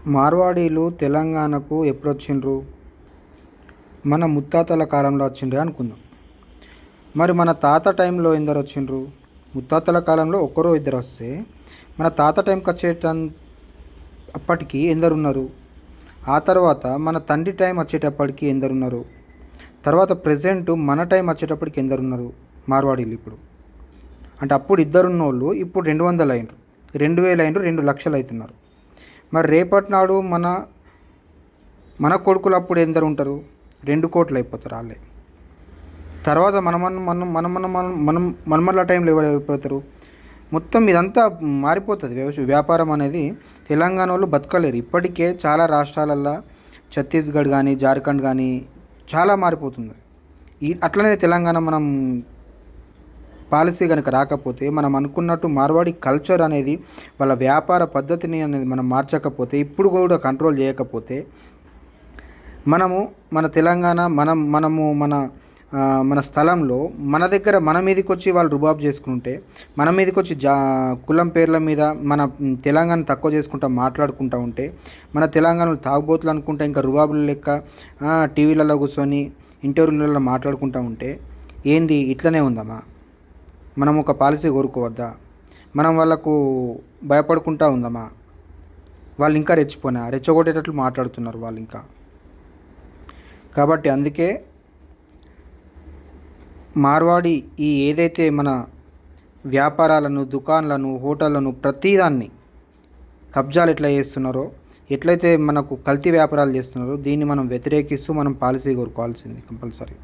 మార్వాడీలు తెలంగాణకు ఎప్పుడొచ్చిండ్రు? మన ముత్తాతల కాలంలో వచ్చిండ్రు అనుకుందాం. మరి మన తాత టైంలో ఎందరొచ్చిండ్రు? ముత్తాతల కాలంలో ఒక్కరో ఇద్దరు వస్తే మన తాత టైంకి అప్పటికి ఎందరున్నారు? ఆ తర్వాత మన తండ్రి టైం వచ్చేటప్పటికి ఎందరున్నారు? తర్వాత ప్రెజెంట్ మన టైం వచ్చేటప్పటికి ఎందరున్నారు మార్వాడీలు ఇప్పుడు? అంటే అప్పుడు ఇద్దరున్నోళ్ళు ఇప్పుడు 200 అయినరు, 2000 అయినరు, 2 లక్షలు అవుతున్నారు. మరి రేపటి నాడు మన మన కొడుకులు అప్పుడు ఎందరు ఉంటారు? 2 కోట్లు అయిపోతారు వాళ్ళే. తర్వాత మన మన మన మన మన మన- మనం మనమల్ల టైంలో ఎవరు అయిపోతారు? మొత్తం ఇదంతా మారిపోతుంది. వ్యాపారం అనేది తెలంగాణ వాళ్ళు బతకలేరు. ఇప్పటికే చాలా రాష్ట్రాలల్లో ఛత్తీస్గఢ్ కానీ జార్ఖండ్ కానీ చాలా మారిపోతుంది. అట్లనే తెలంగాణ మనం పాలసీ కనుక రాకపోతే, మనం అనుకున్నట్టు మార్వాడి కల్చర్ అనేది వాళ్ళ వ్యాపార పద్ధతిని అనేది మనం మార్చకపోతే, ఇప్పుడు కూడా కంట్రోల్ చేయకపోతే, మనము మన తెలంగాణ మనము మన స్థలంలో మన దగ్గర మన మీదకి వచ్చి వాళ్ళు రుబాబ్ చేసుకుంటే, మన మీదకి వచ్చి కులం పేర్ల మీద మన తెలంగాణ తక్కువ చేసుకుంటా మాట్లాడుకుంటూ ఉంటే, మన తెలంగాణలో తాగుబోతులు అనుకుంటా ఇంకా రుబాబుల లెక్క టీవీలలో కూర్చొని ఇంటర్వ్యూలలో మాట్లాడుకుంటూ ఉంటే ఏంది ఇట్లనే ఉందమ్మా? మనం ఒక పాలసీ కోరుకోవద్దా? మనం వాళ్ళకు భయపడుకుంటా ఉందామా? వాళ్ళు ఇంకా రెచ్చగొట్టేటట్లు మాట్లాడుతున్నారు వాళ్ళు ఇంకా. కాబట్టి అందుకే మార్వాడి ఏదైతే మన వ్యాపారాలను, దుకాన్లను, హోటళ్లను, ప్రతిదాన్ని కబ్జాలు ఎట్లా చేస్తున్నారో, ఎట్లయితే మనకు కల్తీ వ్యాపారాలు చేస్తున్నారో, దీన్ని మనం వ్యతిరేకిస్తూ మనం పాలసీ కోరుకోవాల్సింది కంపల్సరీ.